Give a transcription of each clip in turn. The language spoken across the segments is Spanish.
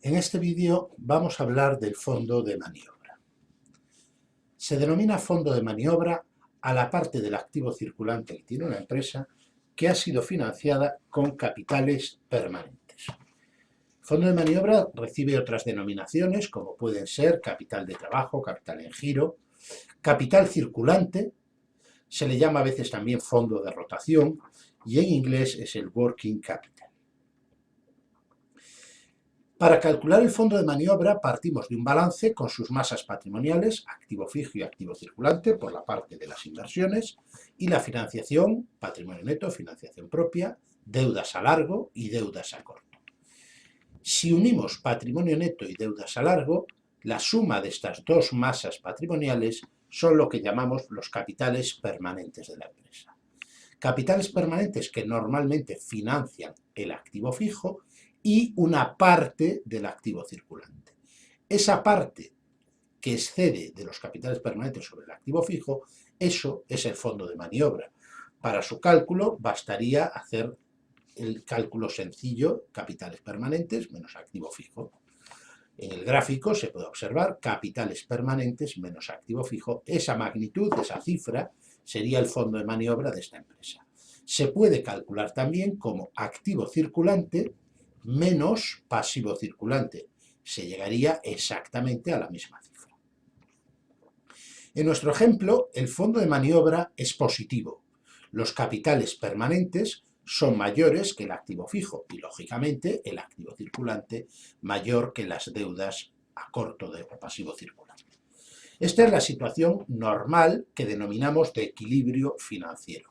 En este vídeo vamos a hablar del fondo de maniobra. Se denomina fondo de maniobra a la parte del activo circulante que tiene una empresa que ha sido financiada con capitales permanentes. Fondo de maniobra recibe otras denominaciones como pueden ser capital de trabajo, capital en giro, capital circulante, se le llama a veces también fondo de rotación y en inglés es el working capital. Para calcular el fondo de maniobra partimos de un balance con sus masas patrimoniales, activo fijo y activo circulante, por la parte de las inversiones, y la financiación, patrimonio neto, financiación propia, deudas a largo y deudas a corto. Si unimos patrimonio neto y deudas a largo, la suma de estas dos masas patrimoniales son lo que llamamos los capitales permanentes de la empresa. Capitales permanentes que normalmente financian el activo fijo y una parte del activo circulante. Esa parte que excede de los capitales permanentes sobre el activo fijo, eso es el fondo de maniobra. Para su cálculo bastaría hacer el cálculo sencillo, capitales permanentes menos activo fijo. En el gráfico se puede observar capitales permanentes menos activo fijo. Esa magnitud, esa cifra, sería el fondo de maniobra de esta empresa. Se puede calcular también como activo circulante menos pasivo circulante. Se llegaría exactamente a la misma cifra. En nuestro ejemplo, el fondo de maniobra es positivo. Los capitales permanentes son mayores que el activo fijo y, lógicamente, el activo circulante mayor que las deudas a corto o pasivo circulante. Esta es la situación normal que denominamos de equilibrio financiero.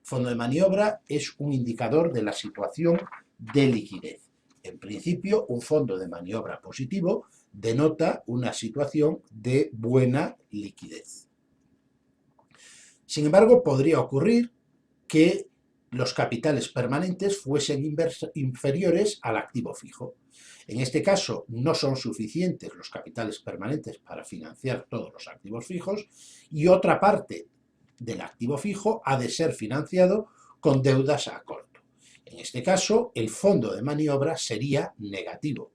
Fondo de maniobra es un indicador de la situación de liquidez. En principio, un fondo de maniobra positivo denota una situación de buena liquidez. Sin embargo, podría ocurrir que los capitales permanentes fuesen inferiores al activo fijo. En este caso, no son suficientes los capitales permanentes para financiar todos los activos fijos y otra parte del activo fijo ha de ser financiado con deudas a corto. En este caso, el fondo de maniobra sería negativo.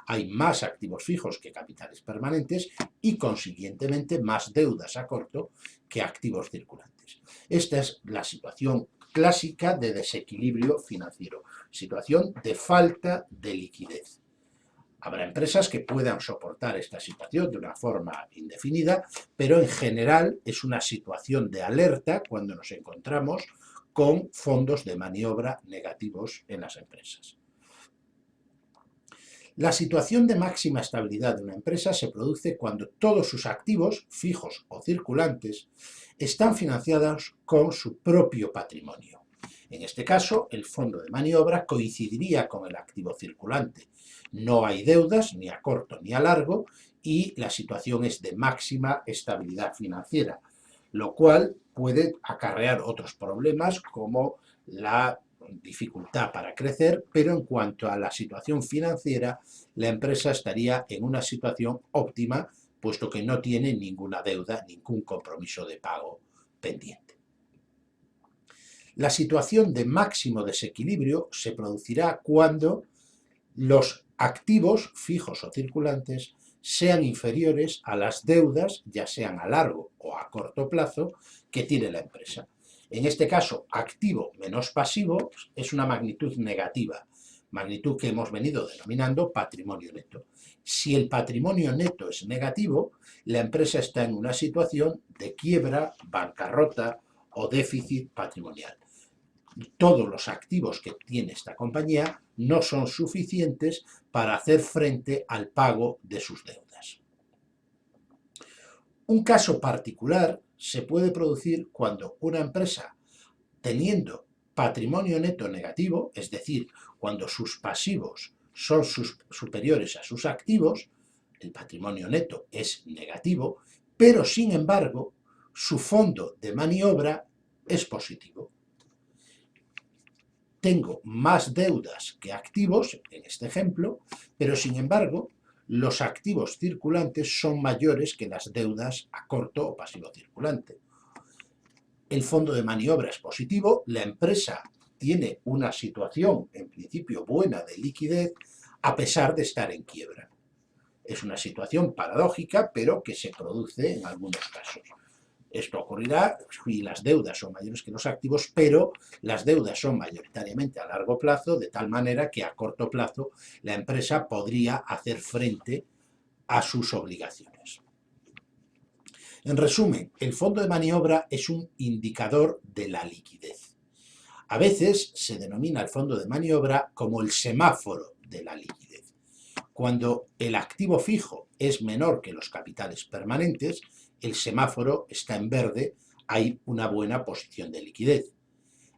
Hay más activos fijos que capitales permanentes y, consiguientemente, más deudas a corto que activos circulantes. Esta es la situación clásica de desequilibrio financiero, situación de falta de liquidez. Habrá empresas que puedan soportar esta situación de una forma indefinida, pero en general es una situación de alerta cuando nos encontramos con fondos de maniobra negativos en las empresas. La situación de máxima estabilidad de una empresa se produce cuando todos sus activos, fijos o circulantes, están financiados con su propio patrimonio. En este caso, el fondo de maniobra coincidiría con el activo circulante. No hay deudas ni a corto ni a largo y la situación es de máxima estabilidad financiera, lo cual puede acarrear otros problemas como la dificultad para crecer, pero en cuanto a la situación financiera, la empresa estaría en una situación óptima, puesto que no tiene ninguna deuda, ningún compromiso de pago pendiente. La situación de máximo desequilibrio se producirá cuando los activos fijos o circulantes sean inferiores a las deudas, ya sean a largo o a corto plazo, que tiene la empresa. En este caso, activo menos pasivo es una magnitud negativa, magnitud que hemos venido denominando patrimonio neto. Si el patrimonio neto es negativo, la empresa está en una situación de quiebra, bancarrota o déficit patrimonial. Todos los activos que tiene esta compañía no son suficientes para hacer frente al pago de sus deudas. Un caso particular se puede producir cuando una empresa, teniendo patrimonio neto negativo, es decir, cuando sus pasivos son superiores a sus activos, el patrimonio neto es negativo, pero sin embargo su fondo de maniobra es positivo. Tengo más deudas que activos, en este ejemplo, pero sin embargo los activos circulantes son mayores que las deudas a corto o pasivo circulante. El fondo de maniobra es positivo, la empresa tiene una situación en principio buena de liquidez, a pesar de estar en quiebra. Es una situación paradójica, pero que se produce en algunos casos. Esto ocurrirá si las deudas son mayores que los activos, pero las deudas son mayoritariamente a largo plazo, de tal manera que a corto plazo la empresa podría hacer frente a sus obligaciones. En resumen, el fondo de maniobra es un indicador de la liquidez. A veces se denomina el fondo de maniobra como el semáforo de la liquidez. Cuando el activo fijo es menor que los capitales permanentes, el semáforo está en verde, hay una buena posición de liquidez.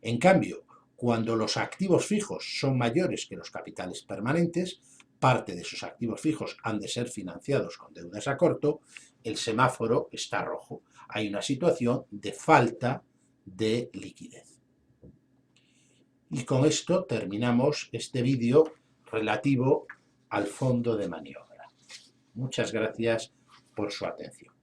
En cambio, cuando los activos fijos son mayores que los capitales permanentes, parte de esos activos fijos han de ser financiados con deudas a corto, el semáforo está rojo. Hay una situación de falta de liquidez. Y con esto terminamos este vídeo relativo al fondo de maniobra. Muchas gracias por su atención.